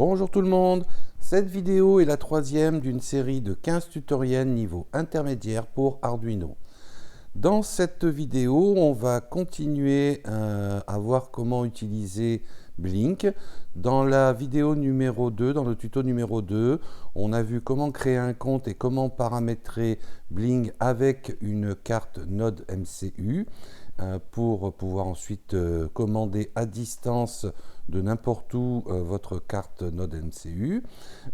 Bonjour tout le monde, cette vidéo est la troisième d'une série de 15 tutoriels niveau intermédiaire pour Arduino. Dans cette vidéo, on va continuer à voir comment utiliser Blink. Dans la vidéo numéro 2, dans le tuto numéro 2, on a vu comment créer un compte et comment paramétrer Blink avec une carte Node MCU pour pouvoir ensuite commander à distance de n'importe où votre carte Node MCU.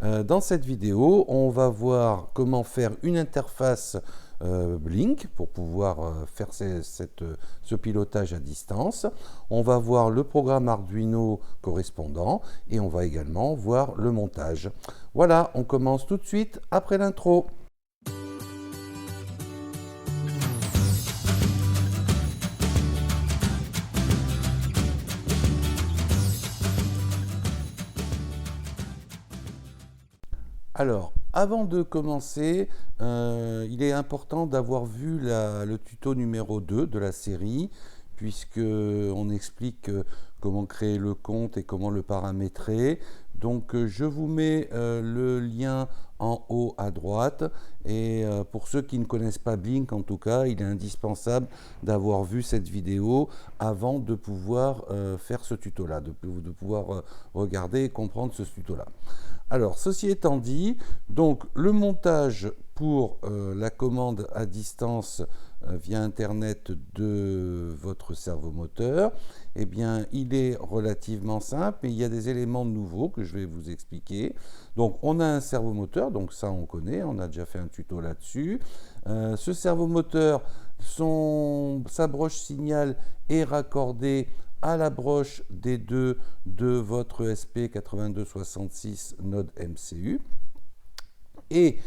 Dans cette vidéo, on va voir comment faire une interface Blink pour pouvoir faire ce pilotage à distance. On va voir le programme Arduino correspondant et on va également voir le montage. Voilà, on commence tout de suite après l'intro. Alors, avant de commencer, il est important d'avoir vu le tuto numéro 2 de la série, puisqu'on explique comment créer le compte et comment le paramétrer. Donc, je vous mets le lien en haut à droite. Et pour ceux qui ne connaissent pas Blink, en tout cas, il est indispensable d'avoir vu cette vidéo avant de pouvoir faire ce tuto-là, de pouvoir regarder et comprendre ce tuto-là. Alors, ceci étant dit, donc le montage pour la commande à distance via Internet de votre servomoteur, eh bien, il est relativement simple, mais il y a des éléments nouveaux que je vais vous expliquer. Donc, on a un servomoteur, donc ça on connaît, on a déjà fait un tuto là-dessus. Ce servomoteur, sa broche signal est raccordée à la broche D2 de votre ESP8266 Node MCU. Et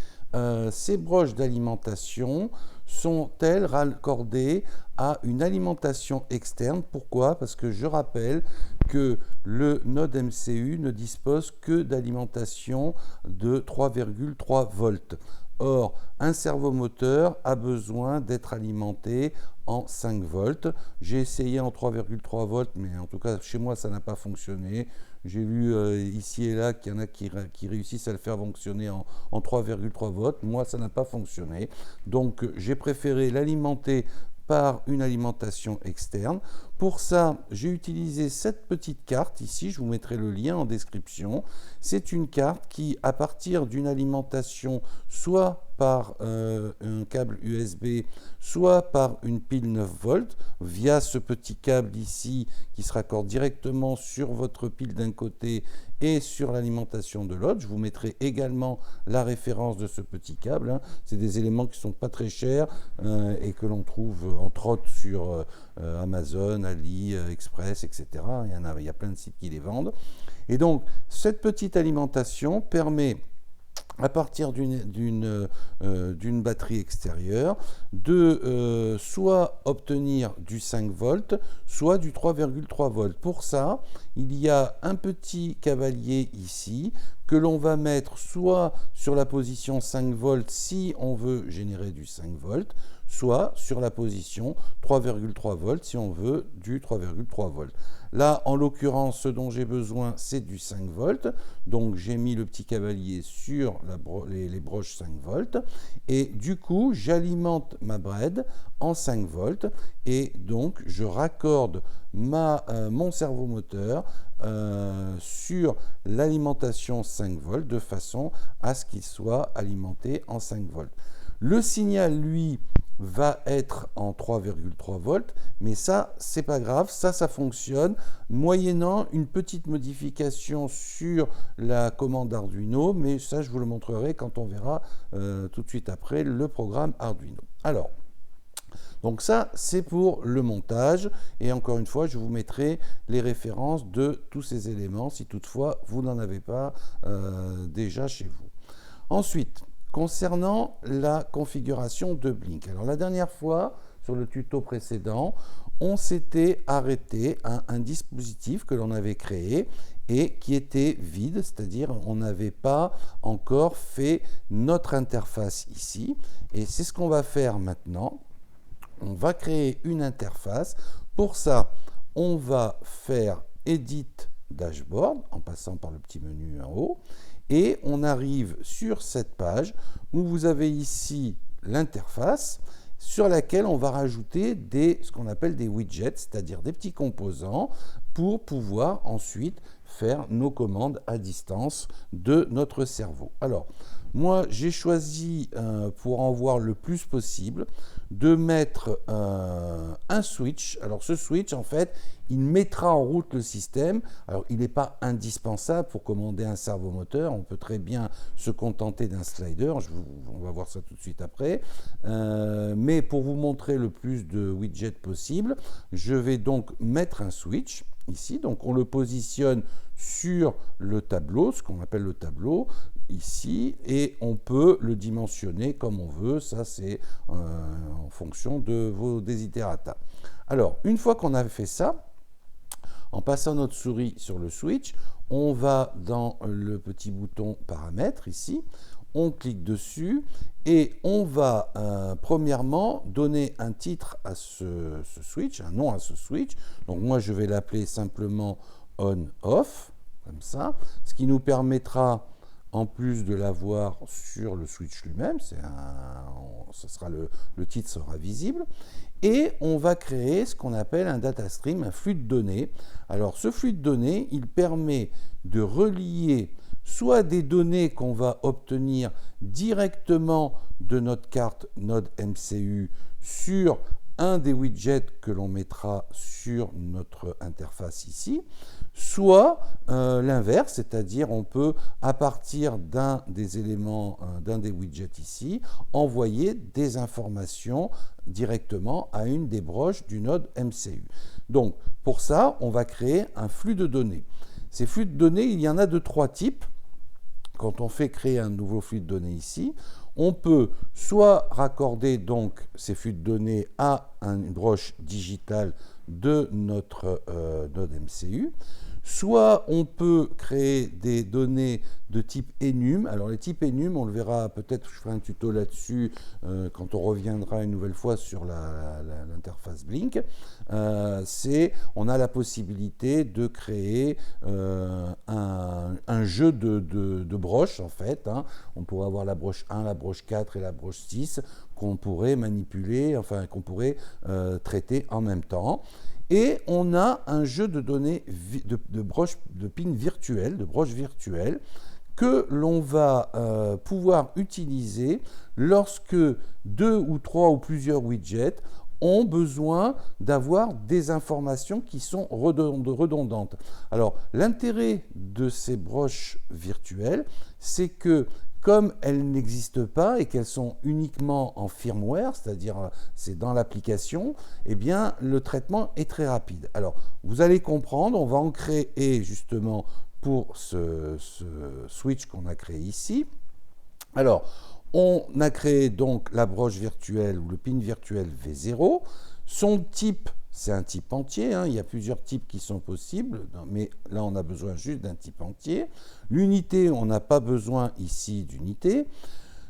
ces broches d'alimentation sont-elles raccordées à une alimentation externe? Pourquoi? Parce que je rappelle que le Node MCU ne dispose que d'alimentation de 3,3 volts. Or, un servomoteur a besoin d'être alimenté en 5 volts. J'ai essayé en 3,3 volts, mais en tout cas, chez moi, ça n'a pas fonctionné. J'ai vu ici et là qu'il y en a qui réussissent à le faire fonctionner en 3,3 volts. Moi, ça n'a pas fonctionné. Donc, j'ai préféré l'alimenter par une alimentation externe. Pour ça, j'ai utilisé cette petite carte ici, je vous mettrai le lien en description. C'est une carte qui, à partir d'une alimentation soit par un câble USB, soit par une pile 9 volts, via ce petit câble ici qui se raccorde directement sur votre pile d'un côté et sur l'alimentation de l'autre. Je vous mettrai également la référence de ce petit câble, hein. C'est des éléments qui ne sont pas très chers et que l'on trouve entre autres sur Amazon, Ali, Express, etc. Il y a plein de sites qui les vendent. Et donc, cette petite alimentation permet, à partir d'une batterie extérieure, de soit obtenir du 5 volts, soit du 3,3 volts. Pour ça, il y a un petit cavalier ici que l'on va mettre soit sur la position 5 volts si on veut générer du 5 volts, soit sur la position 3,3 volts si on veut du 3,3 volts. Là, en l'occurrence, ce dont j'ai besoin, c'est du 5 volts. Donc, j'ai mis le petit cavalier sur les broches 5 volts. Et du coup, j'alimente ma bread en 5 volts. Et donc, je raccorde mon servomoteur sur l'alimentation 5 volts de façon à ce qu'il soit alimenté en 5 volts. Le signal, lui, va être en 3,3 volts, mais ça, c'est pas grave, ça fonctionne, moyennant une petite modification sur la commande Arduino, mais ça, je vous le montrerai quand on verra tout de suite après le programme Arduino. Alors, donc ça, c'est pour le montage, et encore une fois, je vous mettrai les références de tous ces éléments, si toutefois, vous n'en avez pas déjà chez vous. Ensuite, concernant la configuration de Blink. Alors la dernière fois, sur le tuto précédent, on s'était arrêté à un dispositif que l'on avait créé et qui était vide, c'est-à-dire on n'avait pas encore fait notre interface ici. Et c'est ce qu'on va faire maintenant. On va créer une interface. Pour ça, on va faire Edit Dashboard en passant par le petit menu en haut. Et on arrive sur cette page où vous avez ici l'interface sur laquelle on va rajouter ce qu'on appelle des widgets, c'est-à-dire des petits composants pour pouvoir ensuite faire nos commandes à distance de notre cerveau. Alors, moi, j'ai choisi, pour en voir le plus possible, de mettre un switch. Alors, ce switch, en fait, il mettra en route le système. Alors, il n'est pas indispensable pour commander un servomoteur. On peut très bien se contenter d'un slider. On va voir ça tout de suite après. Mais pour vous montrer le plus de widgets possible, je vais donc mettre un switch ici. Donc, on le positionne sur le tableau, ce qu'on appelle le tableau, ici, et on peut le dimensionner comme on veut. Ça, c'est en fonction de vos desiderata. Alors, une fois qu'on a fait ça, en passant notre souris sur le switch, on va dans le petit bouton paramètres ici, on clique dessus et on va premièrement donner un titre à ce switch, un nom à ce switch. Donc moi je vais l'appeler simplement on-off, comme ça, ce qui nous permettra, en plus de l'avoir sur le switch lui-même, le titre sera visible, et on va créer ce qu'on appelle un data stream, un flux de données. Alors ce flux de données, il permet de relier soit des données qu'on va obtenir directement de notre carte Node MCU sur un des widgets que l'on mettra sur notre interface ici, soit l'inverse, c'est-à-dire on peut, à partir d'un des éléments, d'un des widgets ici, envoyer des informations directement à une des broches du node MCU. Donc, pour ça, on va créer un flux de données. Ces flux de données, il y en a de trois types. Quand on fait créer un nouveau flux de données ici, on peut soit raccorder donc ces flux de données à une broche digitale de notre node MCU, soit on peut créer des données de type enum. Alors les types enum, on le verra peut-être, je ferai un tuto là-dessus quand on reviendra une nouvelle fois sur l'interface Blink. On a la possibilité de créer un jeu de broches en fait. On pourrait avoir la broche 1, la broche 4 et la broche 6 qu'on pourrait manipuler, enfin qu'on pourrait traiter en même temps. Et on a un jeu de données de broches, de pins virtuelles, de broches virtuelles, que l'on va pouvoir utiliser lorsque 2 ou 3 ou plusieurs widgets ont besoin d'avoir des informations qui sont redondantes. Alors, l'intérêt de ces broches virtuelles, c'est que comme elles n'existent pas et qu'elles sont uniquement en firmware, c'est-à-dire c'est dans l'application, eh bien le traitement est très rapide. Alors vous allez comprendre, on va en créer justement pour ce switch qu'on a créé ici. Alors on a créé donc la broche virtuelle ou le pin virtuel V0. Son type, c'est un type entier, il y a plusieurs types qui sont possibles, mais là on a besoin juste d'un type entier. L'unité, on n'a pas besoin ici d'unité.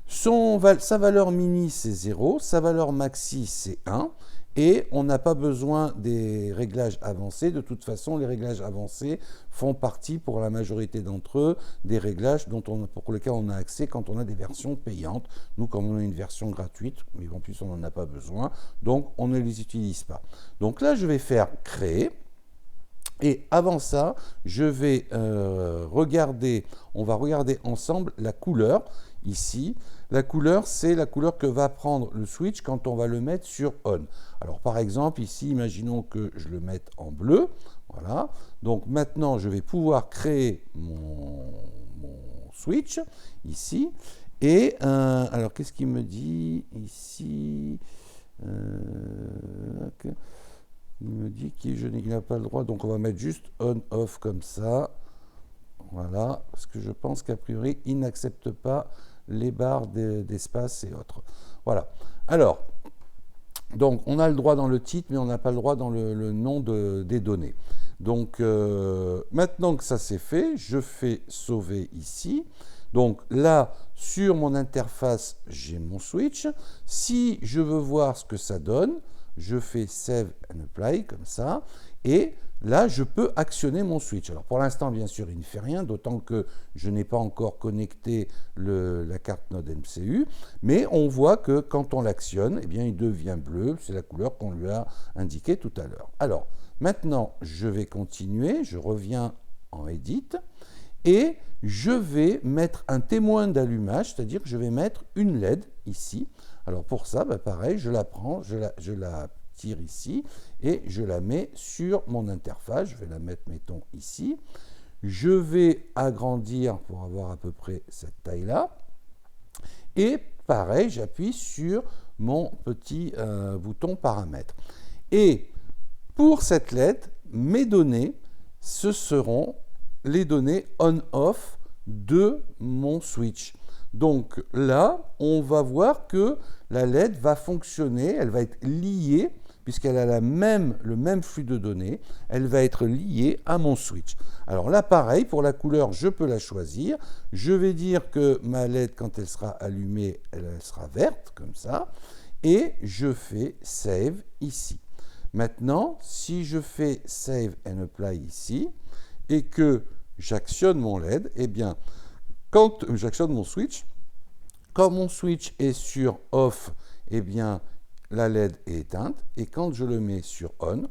Sa valeur mini, c'est 0, sa valeur maxi, c'est 1, et on n'a pas besoin des réglages avancés. De toute façon, les réglages avancés font partie, pour la majorité d'entre eux, des réglages pour lesquels on a accès quand on a des versions payantes. Nous, comme on a une version gratuite, mais en plus on n'en a pas besoin, donc on ne les utilise pas. Donc là, je vais faire créer. Et avant ça, je vais on va regarder ensemble la couleur ici. La couleur, c'est la couleur que va prendre le switch quand on va le mettre sur on. Alors par exemple, ici, imaginons que je le mette en bleu. Voilà. Donc maintenant, je vais pouvoir créer mon switch ici. Et alors, qu'est-ce qu'il me dit ici Il me dit qu'il n'a pas le droit, donc on va mettre juste on-off comme ça. Voilà, parce que je pense qu'a priori, il n'accepte pas les barres d'espace et autres. Voilà. Alors, donc on a le droit dans le titre, mais on n'a pas le droit dans le nom des données. Donc, maintenant que ça c'est fait, je fais sauver ici. Donc là, sur mon interface, j'ai mon switch. Si je veux voir ce que ça donne, je fais Save and Apply, comme ça. Et là, je peux actionner mon switch. Alors pour l'instant, bien sûr, il ne fait rien, d'autant que je n'ai pas encore connecté la carte Node MCU, mais on voit que quand on l'actionne, eh bien, il devient bleu, c'est la couleur qu'on lui a indiquée tout à l'heure. Alors, maintenant, je vais continuer, je reviens en Edit, et je vais mettre un témoin d'allumage, c'est-à-dire que je vais mettre une LED ici. Alors pour ça, pareil, je la prends, je la tire ici et je la mets sur mon interface. Je vais la mettre, mettons, ici. Je vais agrandir pour avoir à peu près cette taille-là. Et pareil, j'appuie sur mon petit bouton paramètres. Et pour cette LED, mes données, ce seront les données on-off de mon switch. Donc là, on va voir que la LED va fonctionner, elle va être liée, puisqu'elle a le même flux de données, elle va être liée à mon switch. Alors là, pareil, pour la couleur, je peux la choisir. Je vais dire que ma LED, quand elle sera allumée, elle sera verte, comme ça. Et je fais Save ici. Maintenant, si je fais Save and Apply ici, et que j'actionne mon LED, eh bien, quand j'actionne mon switch, quand mon switch est sur Off, eh bien, la LED est éteinte, et quand je le mets sur On,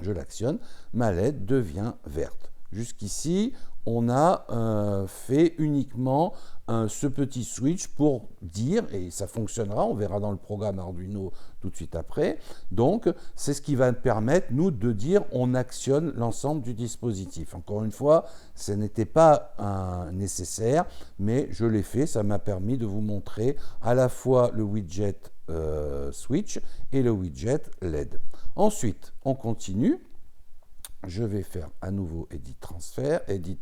je l'actionne, ma LED devient verte. Jusqu'ici, on a fait uniquement ce petit switch pour dire, et ça fonctionnera, on verra dans le programme Arduino tout de suite après. Donc, c'est ce qui va permettre, nous, de dire on actionne l'ensemble du dispositif. Encore une fois, ce n'était pas nécessaire, mais je l'ai fait, ça m'a permis de vous montrer à la fois le widget switch et le widget LED. Ensuite, on continue. Je vais faire à nouveau Edit Transfer, Edit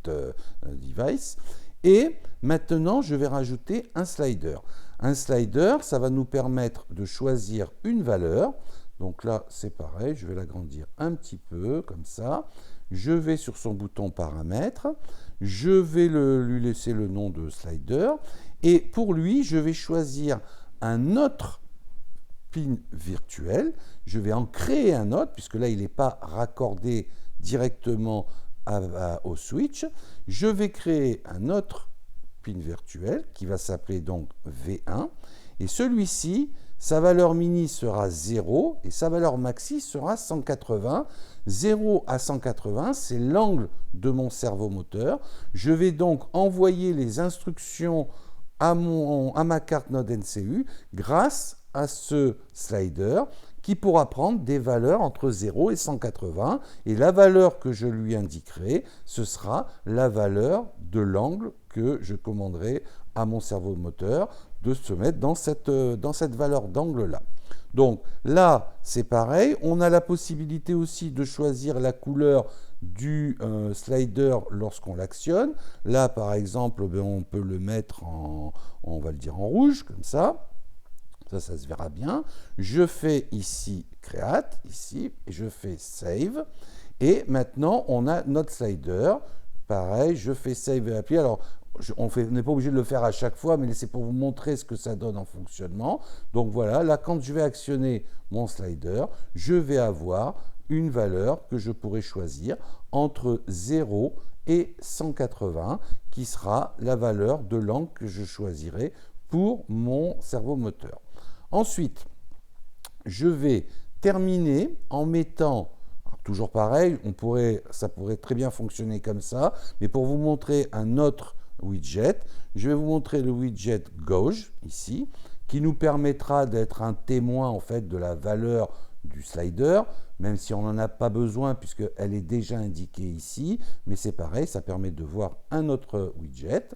Device. Et maintenant, je vais rajouter un slider. Un slider, ça va nous permettre de choisir une valeur. Donc là, c'est pareil, je vais l'agrandir un petit peu, comme ça. Je vais sur son bouton paramètres. Je vais lui laisser le nom de slider. Et pour lui, je vais choisir un autre pin virtuel. Je vais en créer un autre, puisque là, il n'est pas raccordé directement au switch. Je vais créer un autre pin virtuel qui va s'appeler donc V1. Et celui-ci, sa valeur mini sera 0 et sa valeur maxi sera 180. 0 à 180, c'est l'angle de mon servomoteur. Je vais donc envoyer les instructions à ma carte Node MCU grâce à ce slider qui pourra prendre des valeurs entre 0 et 180. Et la valeur que je lui indiquerai, ce sera la valeur de l'angle que je commanderai à mon servomoteur de se mettre dans cette valeur d'angle-là. Donc là, c'est pareil. On a la possibilité aussi de choisir la couleur du slider lorsqu'on l'actionne. Là, par exemple, on peut le mettre on va le dire en rouge, comme ça. Ça se verra bien. Je fais ici Create, ici, et je fais Save. Et maintenant, on a notre slider. Pareil, je fais Save et Apply. Alors, on n'est pas obligé de le faire à chaque fois, mais c'est pour vous montrer ce que ça donne en fonctionnement. Donc voilà, là, quand je vais actionner mon slider, je vais avoir une valeur que je pourrai choisir entre 0 et 180, qui sera la valeur de l'angle que je choisirai pour mon servomoteur. Ensuite, je vais terminer en mettant, toujours pareil, ça pourrait très bien fonctionner comme ça, mais pour vous montrer un autre widget, je vais vous montrer le widget gauge, ici, qui nous permettra d'être un témoin en fait de la valeur du slider, même si on n'en a pas besoin puisqu'elle est déjà indiquée ici, mais c'est pareil, ça permet de voir un autre widget.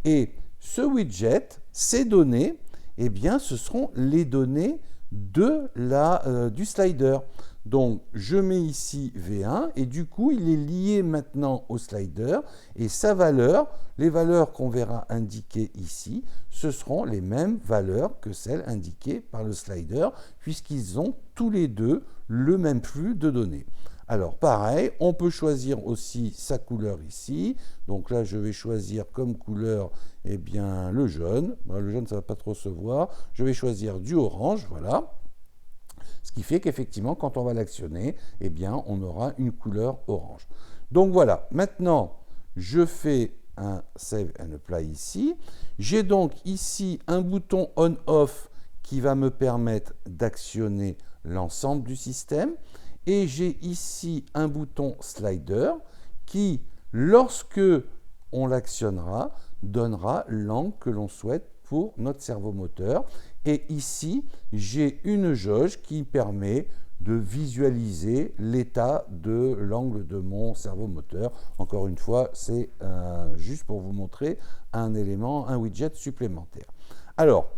Et ce widget, ces données, eh bien, ce seront les données du slider. Donc, je mets ici V1 et du coup, il est lié maintenant au slider et sa valeur, les valeurs qu'on verra indiquées ici, ce seront les mêmes valeurs que celles indiquées par le slider puisqu'ils ont tous les deux le même flux de données. Alors pareil, on peut choisir aussi sa couleur ici. Donc là, je vais choisir comme couleur eh bien, le jaune. Bon, le jaune, ça ne va pas trop se voir. Je vais choisir du orange, voilà. ce qui fait qu'effectivement, quand on va l'actionner, eh bien, on aura une couleur orange. Donc voilà, maintenant, je fais un Save and Apply ici. J'ai donc ici un bouton On-Off qui va me permettre d'actionner l'ensemble du système. Et j'ai ici un bouton Slider qui, lorsque on l'actionnera, donnera l'angle que l'on souhaite pour notre servomoteur. Et ici, j'ai une jauge qui permet de visualiser l'état de l'angle de mon servomoteur. Encore une fois, c'est juste pour vous montrer un élément, un widget supplémentaire. Alors,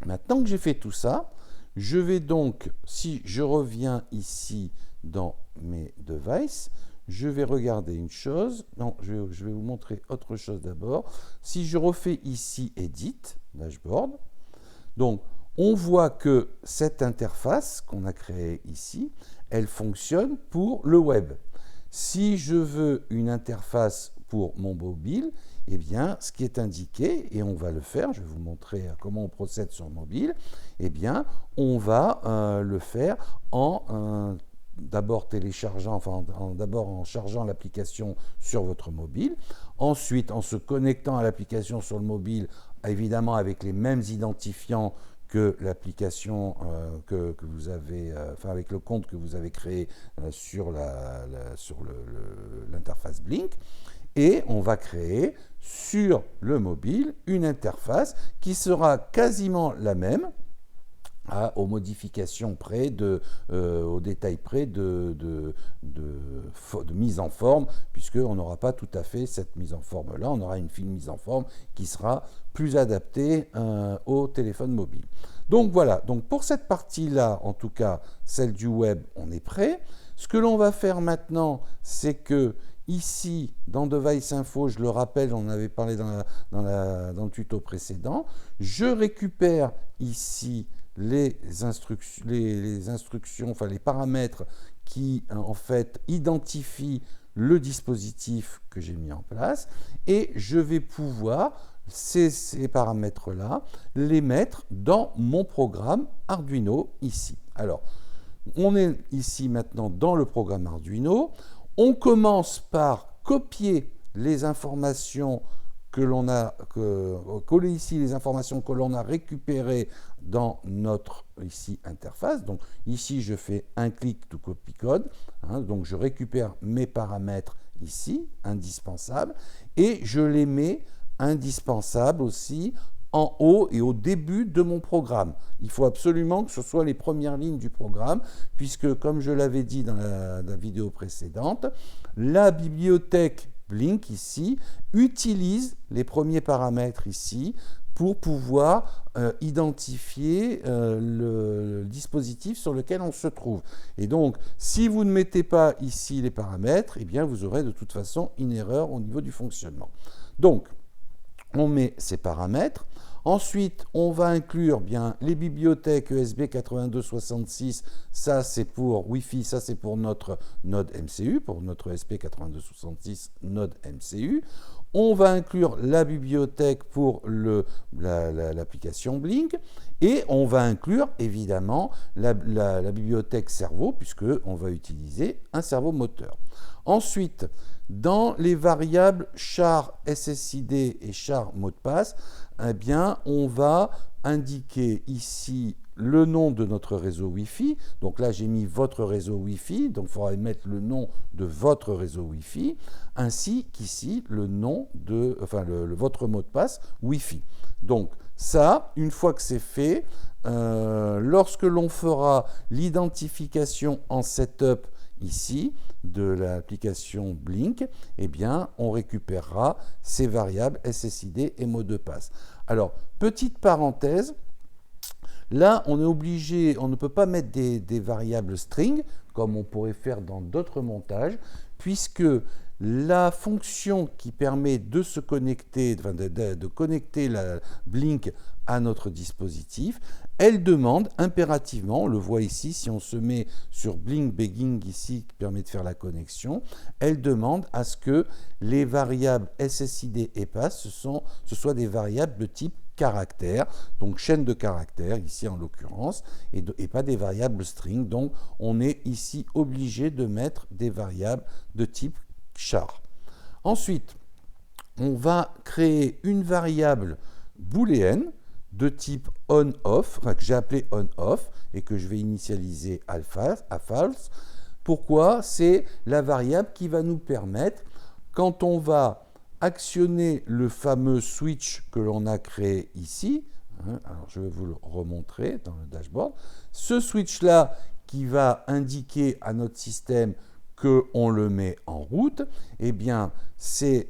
maintenant que j'ai fait tout ça, je vais donc, si je reviens ici dans mes devices, je vais regarder une chose. Non, je vais vous montrer autre chose d'abord. Si je refais ici Edit, Dashboard, donc on voit que cette interface qu'on a créée ici, elle fonctionne pour le web. Si je veux une interface pour mon mobile, eh bien, ce qui est indiqué, et on va le faire, je vais vous montrer comment on procède sur mobile, eh bien, on va le faire en d'abord téléchargeant, d'abord en chargeant l'application sur votre mobile, ensuite en se connectant à l'application sur le mobile, évidemment avec les mêmes identifiants que l'application que vous avez, avec le compte que vous avez créé sur l'interface Blink. Et on va créer sur le mobile une interface qui sera quasiment la même, aux modifications près, aux détails près de mise en forme, puisqu'on n'aura pas tout à fait cette mise en forme-là, on aura une fine mise en forme qui sera plus adaptée au téléphone mobile. Donc voilà, donc pour cette partie-là, en tout cas celle du web, on est prêt. Ce que l'on va faire maintenant, c'est que ici, dans Device Info, je le rappelle, on en avait parlé dans le tuto précédent, je récupère ici les instructions, enfin les paramètres qui en fait identifient le dispositif que j'ai mis en place, et je vais pouvoir ces paramètres-là les mettre dans mon programme Arduino ici. Alors, on est ici maintenant dans le programme Arduino. On commence par copier les informations que l'on a, coller ici les informations que l'on a récupérées dans notre ici interface. Donc ici je fais un clic to copy code, donc je récupère mes paramètres ici, indispensables, et je les mets indispensables aussi en haut et au début de mon programme. Il faut absolument que ce soit les premières lignes du programme, puisque comme je l'avais dit dans la vidéo précédente, la bibliothèque Blink ici utilise les premiers paramètres ici pour pouvoir identifier le dispositif sur lequel on se trouve. Et donc, si vous ne mettez pas ici les paramètres, eh bien, vous aurez de toute façon une erreur au niveau du fonctionnement. Donc, on met ces paramètres. Ensuite, on va inclure bien les bibliothèques ESP 8266, ça c'est pour Wi-Fi, ça c'est pour notre node MCU, pour notre ESP 8266 node MCU. On va inclure la bibliothèque pour l'application Blink, et on va inclure évidemment la bibliothèque cerveau, puisqu'on va utiliser un servomoteur. Ensuite, dans les variables char SSID et char mot de passe, eh bien, on va indiquer ici le nom de notre réseau Wi-Fi. Donc là, j'ai mis votre réseau Wi-Fi, donc il faudra mettre le nom de votre réseau Wi-Fi, ainsi qu'ici le nom de, votre mot de passe Wi-Fi. Donc ça, une fois que c'est fait, lorsque l'on fera l'identification en setup ici de l'application Blink, eh bien, on récupérera ces variables SSID et mot de passe. Alors, petite parenthèse, là, on est obligé, on ne peut pas mettre des variables string, comme on pourrait faire dans d'autres montages, puisque la fonction qui permet de se connecter, de connecter la Blink à notre dispositif, elle demande impérativement, on le voit ici, si on se met sur Blink Begin ici, qui permet de faire la connexion, elle demande à ce que les variables SSID et pass, ce soient des variables de type caractère, donc chaîne de caractères, ici en l'occurrence, et pas des variables string. Donc on est ici obligé de mettre des variables de type char. Ensuite, on va créer une variable booléenne de type on-off, que j'ai appelé on-off, et que je vais initialiser à false. Pourquoi? C'est la variable qui va nous permettre, quand on va actionner le fameux switch que l'on a créé ici, alors je vais vous le remontrer dans le dashboard, ce switch-là qui va indiquer à notre système qu'on le met en route, eh bien c'est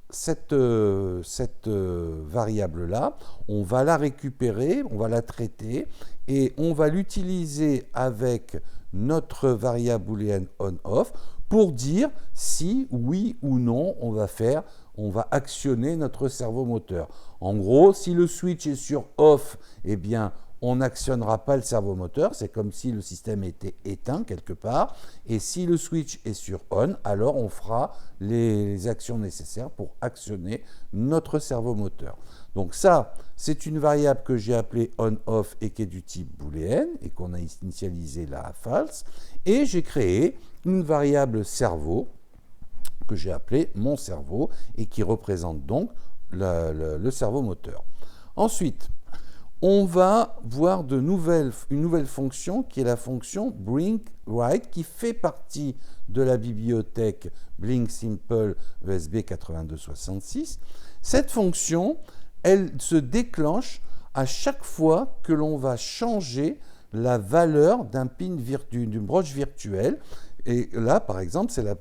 cette variable-là, on va la récupérer, on va la traiter et on va l'utiliser avec notre variable booléenne on-off pour dire si oui ou non on va actionner notre servomoteur. En gros, si le switch est sur off, eh bien on n'actionnera pas le servomoteur, c'est comme si le système était éteint quelque part, et si le switch est sur on, alors on fera les actions nécessaires pour actionner notre servomoteur. Donc ça, c'est une variable que j'ai appelée on-off et qui est du type booléenne, et qu'on a initialisé là à false, et j'ai créé une variable cerveau, que j'ai appelée mon cerveau, et qui représente donc le servomoteur. Ensuite, on va voir une nouvelle fonction qui est la fonction BlinkWrite qui fait partie de la bibliothèque Blink Simple ESP 8266. Cette fonction, elle se déclenche à chaque fois que l'on va changer la valeur d'un pin d'une broche virtuelle. Et là, par exemple, c'est la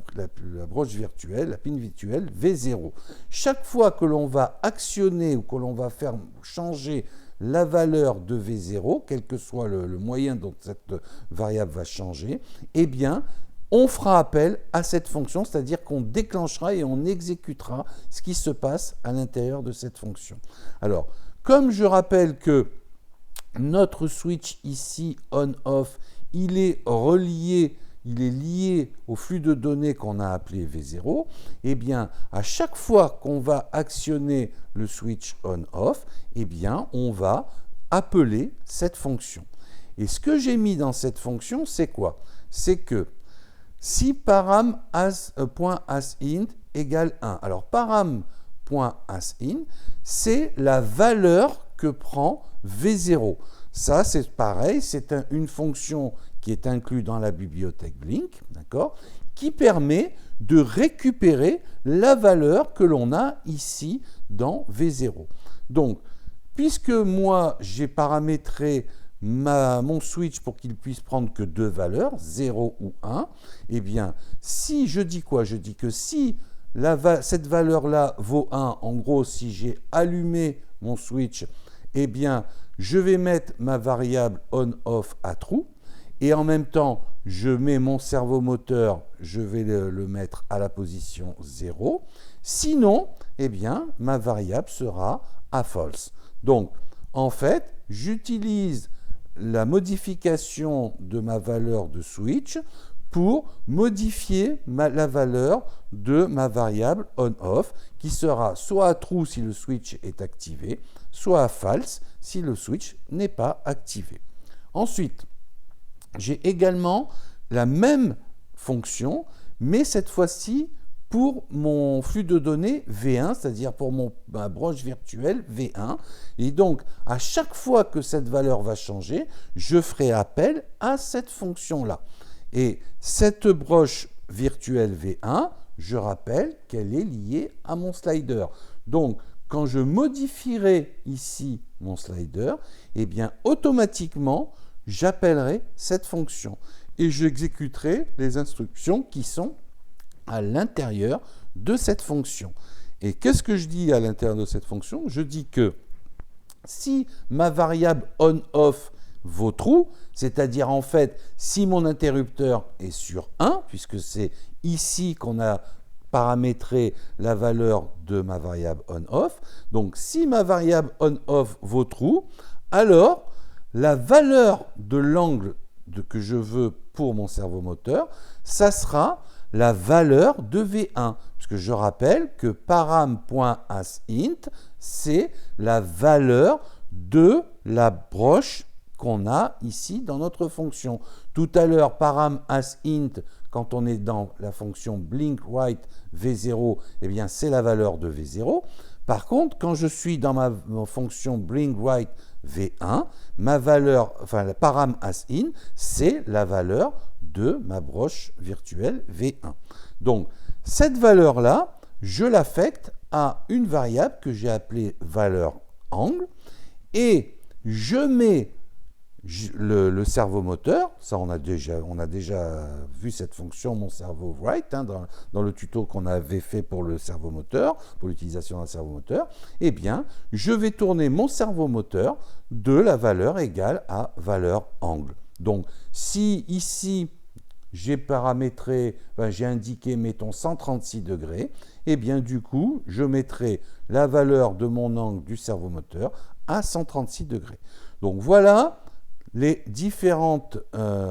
broche virtuelle, la pin virtuelle V0. Chaque fois que l'on va actionner ou que l'on va faire changer la valeur de V0, quel que soit le moyen dont cette variable va changer, eh bien, on fera appel à cette fonction, c'est-à-dire qu'on déclenchera et on exécutera ce qui se passe à l'intérieur de cette fonction. Alors, comme je rappelle que notre switch ici, on-off, il est lié au flux de données qu'on a appelé V0, eh bien, à chaque fois qu'on va actionner le switch on-off, eh bien, on va appeler cette fonction. Et ce que j'ai mis dans cette fonction, c'est quoi? C'est que si param.asInt égale 1, alors param.asInt, c'est la valeur que prend V0. Ça, c'est pareil, c'est une fonction qui est inclus dans la bibliothèque Blink, d'accord, qui permet de récupérer la valeur que l'on a ici dans V0. Donc, puisque moi, j'ai paramétré mon switch pour qu'il puisse prendre que deux valeurs, 0 ou 1, eh bien, si je dis quoi? Je dis que si cette valeur-là vaut 1, en gros, si j'ai allumé mon switch, eh bien, je vais mettre ma variable on-off à true, et en même temps, je mets mon servomoteur, je vais le mettre à la position 0. Sinon, eh bien, ma variable sera à false. Donc, en fait, j'utilise la modification de ma valeur de switch pour modifier la valeur de ma variable on-off, qui sera soit à true si le switch est activé, soit à false si le switch n'est pas activé. Ensuite, j'ai également la même fonction, mais cette fois-ci pour mon flux de données V1, c'est-à-dire pour ma broche virtuelle V1. Et donc, à chaque fois que cette valeur va changer, je ferai appel à cette fonction-là. Et cette broche virtuelle V1, je rappelle qu'elle est liée à mon slider. Donc, quand je modifierai ici mon slider, eh bien, automatiquement, j'appellerai cette fonction et j'exécuterai les instructions qui sont à l'intérieur de cette fonction. Et qu'est-ce que je dis à l'intérieur de cette fonction? Je dis que si ma variable on-off vaut true, c'est-à-dire en fait si mon interrupteur est sur 1, puisque c'est ici qu'on a paramétrer la valeur de ma variable on-off. Donc si ma variable on-off vaut true, alors la valeur de l'angle que je veux pour mon servomoteur, ça sera la valeur de V1. Parce que je rappelle que param.asInt, c'est la valeur de la broche qu'on a ici dans notre fonction. Tout à l'heure, param.asInt, quand on est dans la fonction blinkWrite V0, eh bien c'est la valeur de V0. Par contre, quand je suis dans ma fonction blinkWrite V1, ma valeur, enfin la param.asInt, c'est la valeur de ma broche virtuelle V1. Donc, cette valeur-là, je l'affecte à une variable que j'ai appelée valeur angle et je mets le servomoteur, ça on a déjà vu cette fonction mon cerveau write dans le tuto qu'on avait fait pour le servomoteur, pour l'utilisation d'un servomoteur, eh bien je vais tourner mon servomoteur de la valeur égale à valeur angle. Donc si ici j'ai paramétré, j'ai indiqué mettons 136 degrés, et bien du coup je mettrai la valeur de mon angle du servomoteur à 136 degrés. Donc voilà les différentes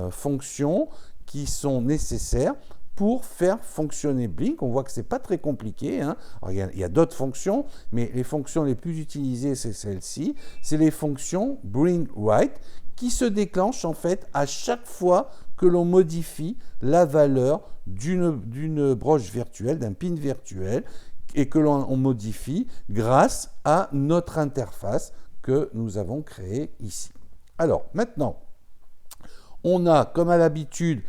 fonctions qui sont nécessaires pour faire fonctionner Blink. On voit que ce n'est pas très compliqué. Alors, il y a d'autres fonctions, mais les fonctions les plus utilisées, c'est celle-ci. C'est les fonctions blinkWrite qui se déclenchent en fait à chaque fois que l'on modifie la valeur d'une broche virtuelle, d'un pin virtuel, et que l'on modifie grâce à notre interface que nous avons créée ici. Alors, maintenant, on a, comme à l'habitude,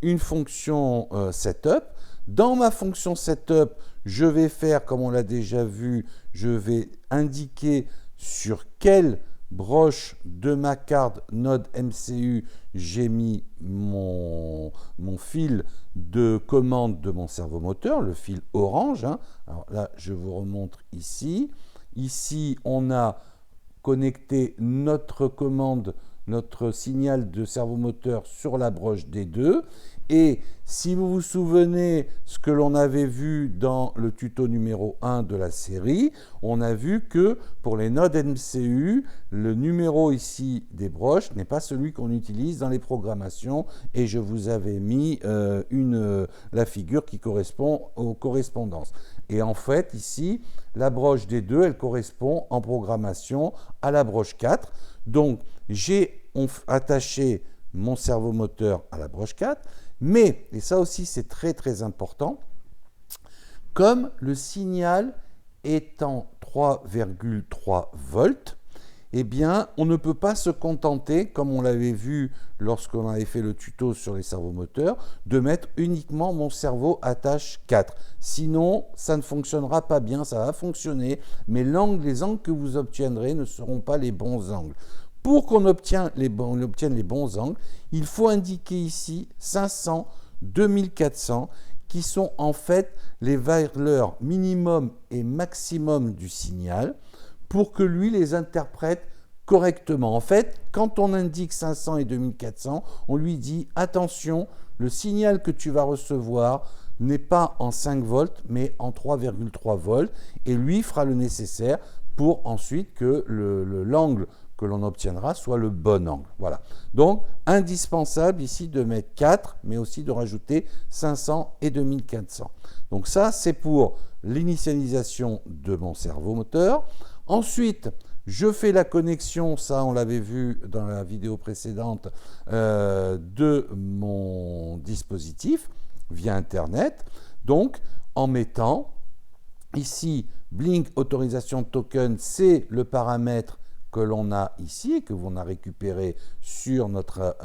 une fonction setup. Dans ma fonction setup, je vais faire, comme on l'a déjà vu, je vais indiquer sur quelle broche de ma carte Node MCU j'ai mis mon fil de commande de mon servomoteur, le fil orange. Alors là, je vous remontre ici. Ici, on a connecter notre commande, notre signal de servomoteur sur la broche D2. Et si vous vous souvenez ce que l'on avait vu dans le tuto numéro 1 de la série, on a vu que pour les nodes MCU, le numéro ici des broches n'est pas celui qu'on utilise dans les programmations et je vous avais mis la figure qui correspond aux correspondances. Et en fait, ici, la broche D2, elle correspond en programmation à la broche 4. Donc, j'ai attaché mon servomoteur à la broche 4, mais, et ça aussi c'est très très important, comme le signal est en 3,3 volts, eh bien, on ne peut pas se contenter, comme on l'avait vu lorsqu'on avait fait le tuto sur les servomoteurs, de mettre uniquement mon servo attache 4. Sinon, ça ne fonctionnera pas bien, ça va fonctionner, mais les angles que vous obtiendrez ne seront pas les bons angles. Pour qu'on obtienne les bons angles, il faut indiquer ici 500, 2400, qui sont en fait les valeurs minimum et maximum du signal, pour que lui les interprète correctement. En fait, quand on indique 500 et 2400, on lui dit attention, le signal que tu vas recevoir n'est pas en 5 volts, mais en 3,3 volts, et lui fera le nécessaire pour ensuite que l'angle que l'on obtiendra soit le bon angle. Voilà. Donc, indispensable ici de mettre 4, mais aussi de rajouter 500 et 2400. Donc ça, c'est pour l'initialisation de mon servomoteur. Ensuite, je fais la connexion, ça on l'avait vu dans la vidéo précédente, de mon dispositif via Internet. Donc, en mettant ici Blink Autorisation Token, c'est le paramètre que l'on a ici et que l'on a récupéré sur notre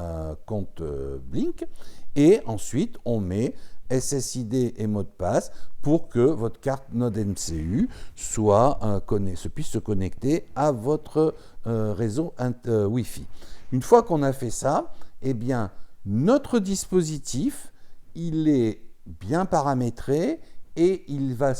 compte Blink. Et ensuite, on met SSID et mot de passe pour que votre carte Node MCU puisse se connecter à votre réseau Wi-Fi. Une fois qu'on a fait ça, eh bien, notre dispositif, il est bien paramétré et il va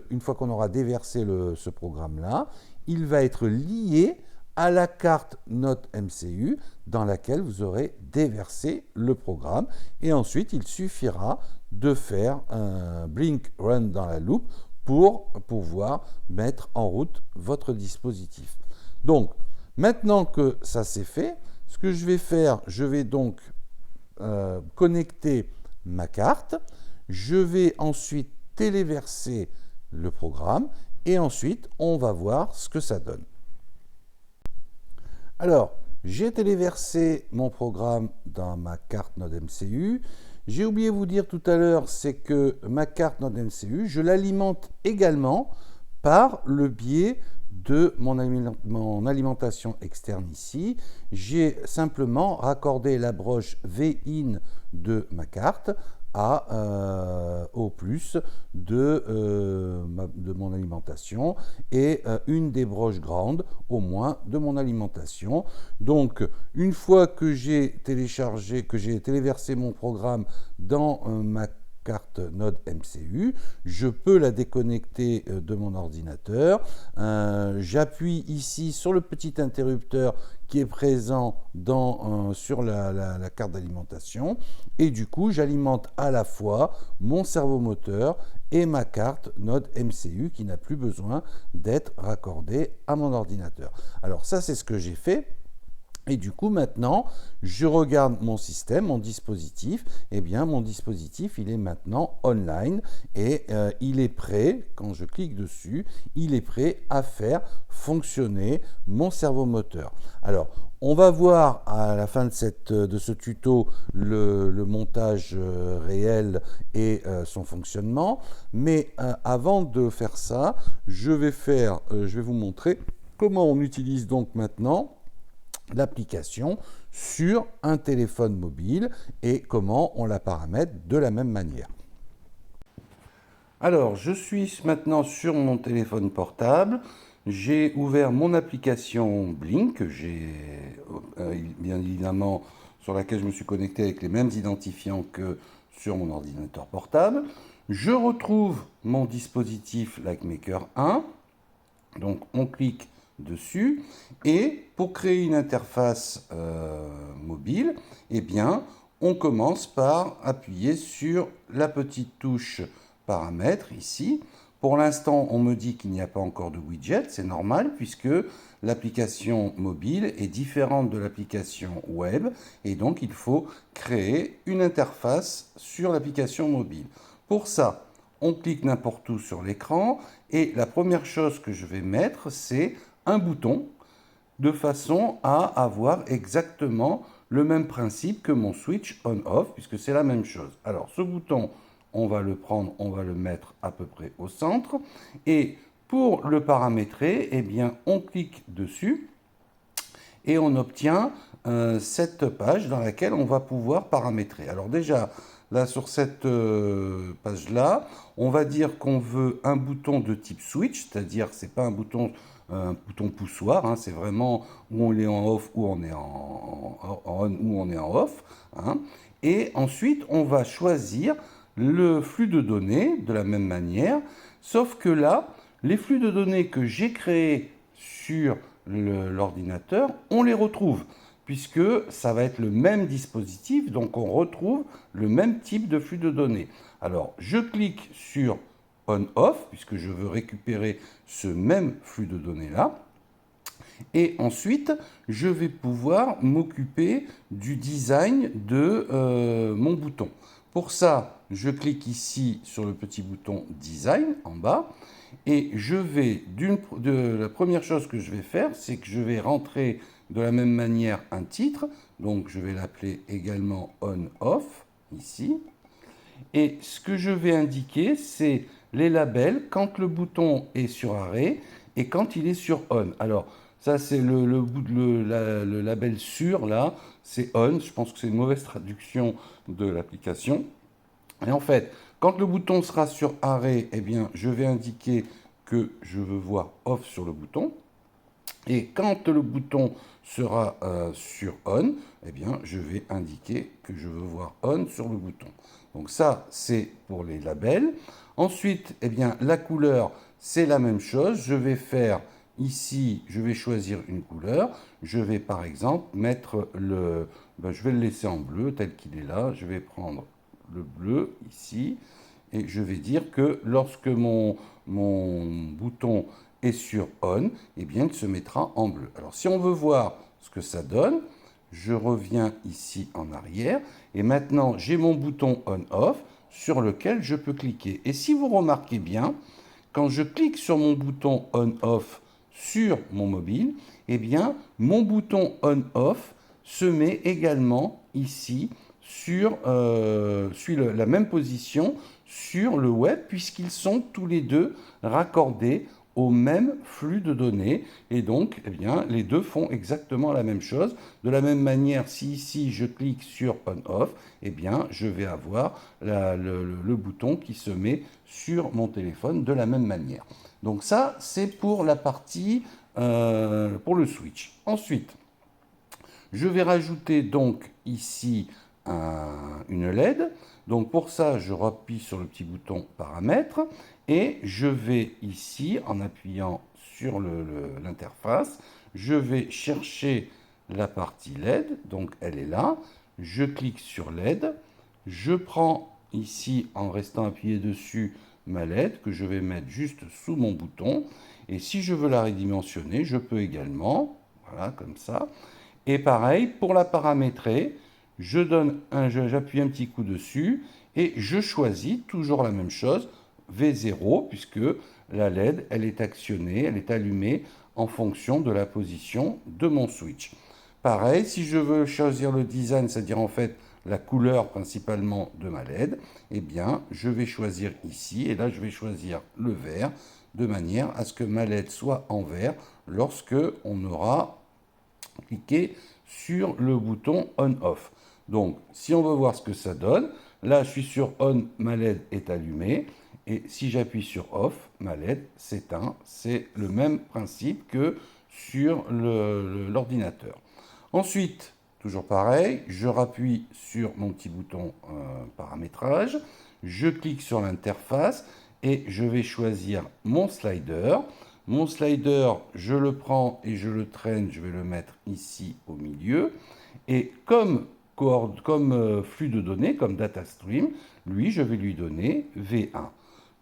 une fois qu'on aura déversé ce programme-là, il va être lié à la carte Node MCU dans laquelle vous aurez déversé le programme. Et ensuite, il suffira de faire un blink run dans la loupe pour pouvoir mettre en route votre dispositif. Donc, maintenant que ça c'est fait, ce que je vais faire, je vais donc connecter ma carte. Je vais ensuite téléverser le programme et ensuite on va voir ce que ça donne. Alors, j'ai téléversé mon programme dans ma carte Node MCU. J'ai oublié de vous dire tout à l'heure, c'est que ma carte Node MCU, je l'alimente également par le biais de mon alimentation externe ici. J'ai simplement raccordé la broche VIN de ma carte au plus de mon alimentation et une des broches grandes au moins de mon alimentation. Donc une fois que j'ai téléversé mon programme dans ma carte Node MCU, je peux la déconnecter de mon ordinateur. J'appuie ici sur le petit interrupteur qui est présent sur la carte d'alimentation et du coup j'alimente à la fois mon servomoteur et ma carte Node MCU qui n'a plus besoin d'être raccordée à mon ordinateur. Alors ça c'est ce que j'ai fait. Et du coup, maintenant, je regarde mon système, mon dispositif. Eh bien, mon dispositif, il est maintenant online et il est prêt, quand je clique dessus, il est prêt à faire fonctionner mon servomoteur. Alors, on va voir à la fin de ce tuto le montage réel et son fonctionnement. Mais avant de faire ça, je vais vous montrer comment on utilise donc maintenant l'application sur un téléphone mobile et comment on la paramètre de la même manière. Alors, je suis maintenant sur mon téléphone portable. J'ai ouvert mon application Blink, bien évidemment sur laquelle je me suis connecté avec les mêmes identifiants que sur mon ordinateur portable. Je retrouve mon dispositif LikeMaker 1. Donc, on clique dessus et pour créer une interface mobile, eh bien, on commence par appuyer sur la petite touche paramètres ici. Pour l'instant, on me dit qu'il n'y a pas encore de widget, c'est normal puisque l'application mobile est différente de l'application web et donc il faut créer une interface sur l'application mobile. Pour ça, on clique n'importe où sur l'écran et la première chose que je vais mettre, c'est un bouton de façon à avoir exactement le même principe que mon switch on-off puisque c'est la même chose. Alors ce bouton, on va le prendre, on va le mettre à peu près au centre et pour le paramétrer, eh bien, on clique dessus et on obtient cette page dans laquelle on va pouvoir paramétrer. Alors déjà, là sur cette page-là, on va dire qu'on veut un bouton de type switch, c'est-à-dire c'est pas un bouton poussoir, hein, c'est vraiment où on est en off, où on est en on, où on est en off. Hein. Et ensuite, on va choisir le flux de données de la même manière, sauf que là, les flux de données que j'ai créés sur l'ordinateur, on les retrouve, puisque ça va être le même dispositif, donc on retrouve le même type de flux de données. Alors, je clique sur On-Off, puisque je veux récupérer ce même flux de données-là. Et ensuite, je vais pouvoir m'occuper du design de mon bouton. Pour ça, je clique ici sur le petit bouton Design en bas. Et je vais, la première chose que je vais faire, c'est que je vais rentrer de la même manière un titre. Donc, je vais l'appeler également On-Off, ici. Et ce que je vais indiquer, c'est les labels quand le bouton est sur arrêt et quand il est sur on. Alors, ça, c'est le label sur, là, c'est on. Je pense que c'est une mauvaise traduction de l'application. Et en fait, quand le bouton sera sur arrêt, eh bien, je vais indiquer que je veux voir off sur le bouton. Et quand le bouton sera sur on, eh bien, je vais indiquer que je veux voir on sur le bouton. Donc ça, c'est pour les labels. Ensuite, eh bien, la couleur, c'est la même chose. Je vais faire ici, je vais choisir une couleur. Je vais par exemple mettre je vais le laisser en bleu tel qu'il est là. Je vais prendre le bleu ici. Et je vais dire que lorsque mon bouton est sur on, eh bien, il se mettra en bleu. Alors, si on veut voir ce que ça donne, je reviens ici en arrière. Et maintenant, j'ai mon bouton on-off sur lequel je peux cliquer. Et si vous remarquez bien, quand je clique sur mon bouton on-off sur mon mobile, eh bien, mon bouton on-off se met également ici suit la même position sur le web puisqu'ils sont tous les deux raccordés au même flux de données et donc eh bien, les deux font exactement la même chose. De la même manière, si ici je clique sur on-off, eh bien, je vais avoir le bouton qui se met sur mon téléphone de la même manière. Donc ça, c'est pour la partie, pour le switch. Ensuite, je vais rajouter donc ici une LED. Donc pour ça, je rappuie sur le petit bouton paramètres et je vais ici, en appuyant sur l'interface, je vais chercher la partie LED. Donc elle est là. Je clique sur LED. Je prends ici, en restant appuyé dessus, ma LED que je vais mettre juste sous mon bouton. Et si je veux la redimensionner, je peux également, voilà, comme ça. Et pareil, pour la paramétrer, j'appuie un petit coup dessus et je choisis toujours la même chose, V0, puisque la LED, elle est actionnée, elle est allumée en fonction de la position de mon switch. Pareil, si je veux choisir le design, c'est-à-dire en fait la couleur principalement de ma LED, eh bien, je vais choisir ici, et là, je vais choisir le vert, de manière à ce que ma LED soit en vert lorsque on aura cliquer sur le bouton on-off. Donc, si on veut voir ce que ça donne, là, je suis sur on, ma LED est allumée. Et si j'appuie sur off, ma LED s'éteint. C'est le même principe que sur l'ordinateur. Ensuite, toujours pareil, je rappuie sur mon petit bouton paramétrage. Je clique sur l'interface et je vais choisir mon slider. Mon slider, je le prends et je le traîne, je vais le mettre ici au milieu. Et comme flux de données, comme data stream, lui, je vais lui donner V1.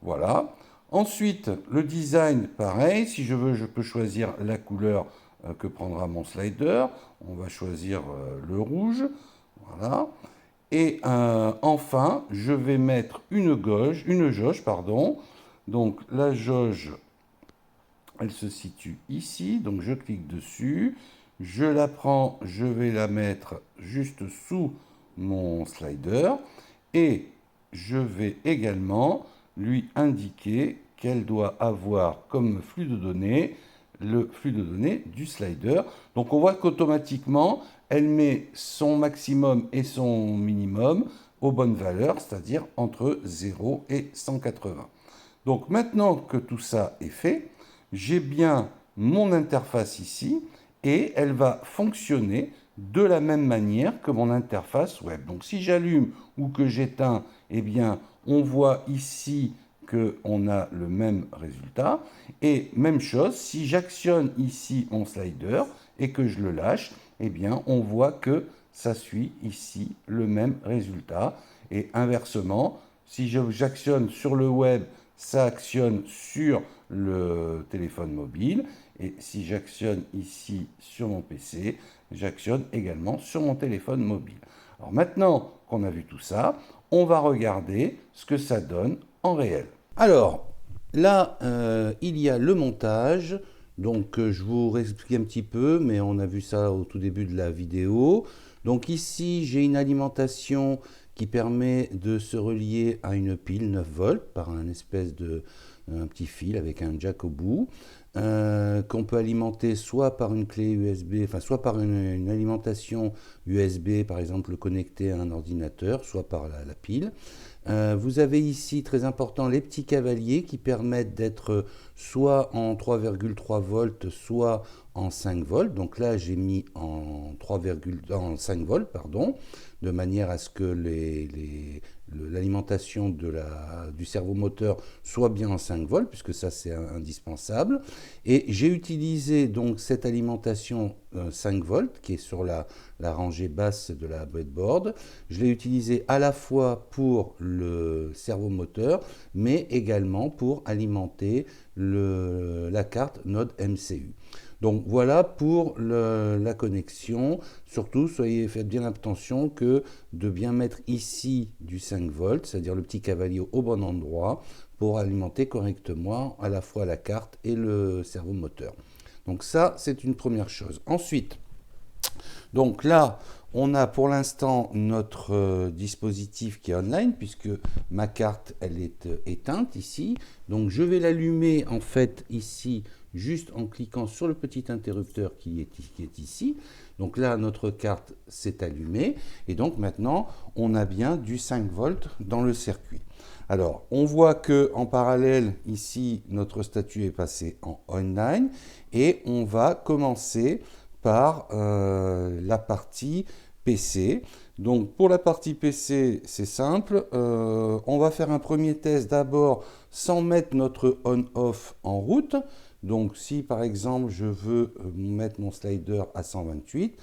Voilà. Ensuite, le design, pareil. Si je veux, je peux choisir la couleur que prendra mon slider. On va choisir le rouge. Voilà. Et enfin, je vais mettre une jauge, pardon. Donc la jauge, elle se situe ici, donc je clique dessus, je la prends, je vais la mettre juste sous mon slider et je vais également lui indiquer qu'elle doit avoir comme flux de données le flux de données du slider. Donc on voit qu'automatiquement, elle met son maximum et son minimum aux bonnes valeurs, c'est-à-dire entre 0 et 180. Donc maintenant que tout ça est fait, j'ai bien mon interface ici et elle va fonctionner de la même manière que mon interface web. Donc si j'allume ou que j'éteins, eh bien on voit ici qu'on a le même résultat. Et même chose, si j'actionne ici mon slider et que je le lâche, eh bien on voit que ça suit ici le même résultat. Et inversement, si j'actionne sur le web, ça actionne sur le téléphone mobile. Et si j'actionne ici sur mon PC, j'actionne également sur mon téléphone mobile. Alors maintenant qu'on a vu tout ça, on va regarder ce que ça donne en réel. Alors, là, il y a le montage. Donc, je vous réexplique un petit peu, mais on a vu ça au tout début de la vidéo. Donc ici, j'ai une alimentation qui permet de se relier à une pile 9 volts par un petit fil avec un jack au bout, qu'on peut alimenter soit par une clé USB, enfin soit par une alimentation USB, par exemple connectée à un ordinateur, soit par la pile. Vous avez ici, très important, les petits cavaliers qui permettent d'être soit en 3,3 volts, soit en 5 volts. Donc là, j'ai mis en 5 volts, pardon, de manière à ce que l'alimentation du servomoteur soit bien en 5 volts, puisque ça c'est indispensable. Et j'ai utilisé donc cette alimentation 5 volts qui est sur la rangée basse de la breadboard. Je l'ai utilisé à la fois pour le servomoteur, mais également pour alimenter la carte Node MCU. Donc voilà pour la connexion. Surtout, faites bien attention que de bien mettre ici du 5 volts, c'est-à-dire le petit cavalier au bon endroit, pour alimenter correctement à la fois la carte et le servomoteur. Donc ça, c'est une première chose. Ensuite, donc là, on a pour l'instant notre dispositif qui est online, puisque ma carte, elle est éteinte ici. Donc je vais l'allumer en fait ici, juste en cliquant sur le petit interrupteur qui est ici. Donc là, notre carte s'est allumée. Et donc maintenant, on a bien du 5 volts dans le circuit. Alors, on voit que en parallèle, ici, notre statut est passé en online. Et on va commencer par la partie PC. Donc pour la partie PC, c'est simple. On va faire un premier test d'abord sans mettre notre on-off en route. Donc si par exemple je veux mettre mon slider à 128,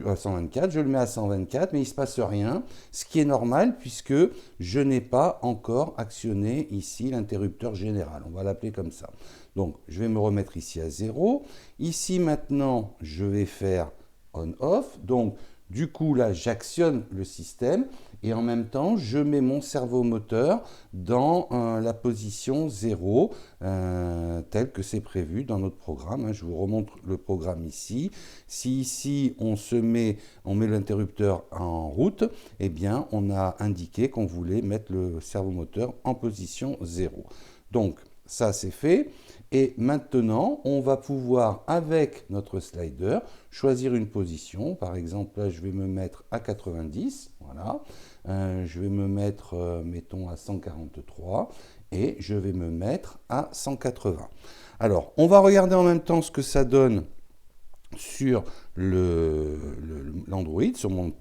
à 124, je le mets à 124, mais il ne se passe rien, ce qui est normal puisque je n'ai pas encore actionné ici l'interrupteur général. On va l'appeler comme ça. Donc je vais me remettre ici à 0. Ici maintenant, je vais faire on-off. Donc du coup, là, j'actionne le système et en même temps, je mets mon servomoteur dans la position 0, tel que c'est prévu dans notre programme. Je vous remontre le programme ici. Si ici, on met l'interrupteur en route, eh bien, on a indiqué qu'on voulait mettre le servomoteur en position 0. Donc, ça, c'est fait. Et maintenant, on va pouvoir, avec notre slider, choisir une position. Par exemple, là, je vais me mettre à 90. Voilà. Je vais me mettre, mettons, à 143. Et je vais me mettre à 180. Alors, on va regarder en même temps ce que ça donne sur l'Android, sur mon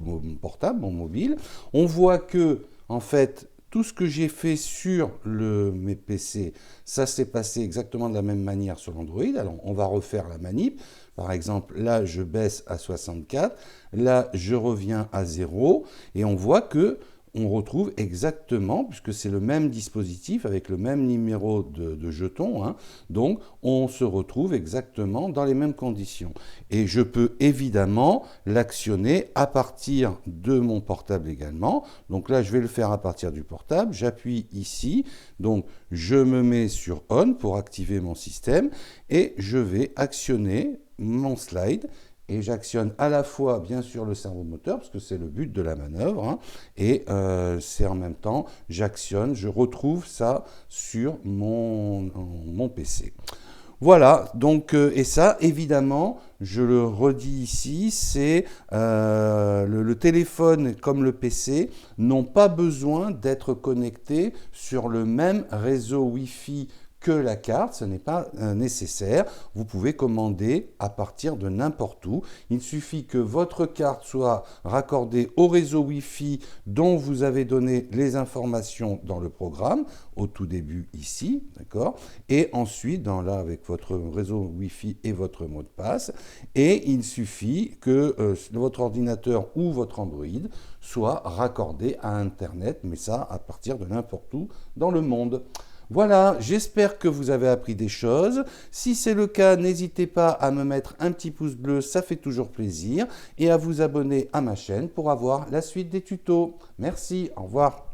portable, mon mobile. On voit que, en fait, tout ce que j'ai fait sur mes PC, ça s'est passé exactement de la même manière sur l'Android. Alors, on va refaire la manip. Par exemple, là, je baisse à 64. Là, je reviens à 0. Et on voit que on retrouve exactement, puisque c'est le même dispositif avec le même numéro de jetons, hein, donc on se retrouve exactement dans les mêmes conditions. Et je peux évidemment l'actionner à partir de mon portable également. Donc là, je vais le faire à partir du portable. J'appuie ici, donc je me mets sur On pour activer mon système et je vais actionner mon slide. Et j'actionne à la fois, bien sûr, le servomoteur, parce que c'est le but de la manœuvre, hein, et c'est en même temps, je retrouve ça sur mon PC. Voilà, donc, et ça, évidemment, je le redis ici, c'est le téléphone comme le PC n'ont pas besoin d'être connectés sur le même réseau Wi-Fi que la carte, ce n'est pas nécessaire. Vous pouvez commander à partir de n'importe où. Il suffit que votre carte soit raccordée au réseau Wi-Fi dont vous avez donné les informations dans le programme, au tout début ici, d'accord? Et ensuite, là, avec votre réseau Wi-Fi et votre mot de passe. Et il suffit que votre ordinateur ou votre Android soit raccordé à Internet, mais ça à partir de n'importe où dans le monde. Voilà, j'espère que vous avez appris des choses. Si c'est le cas, n'hésitez pas à me mettre un petit pouce bleu, ça fait toujours plaisir, et à vous abonner à ma chaîne pour avoir la suite des tutos. Merci, au revoir.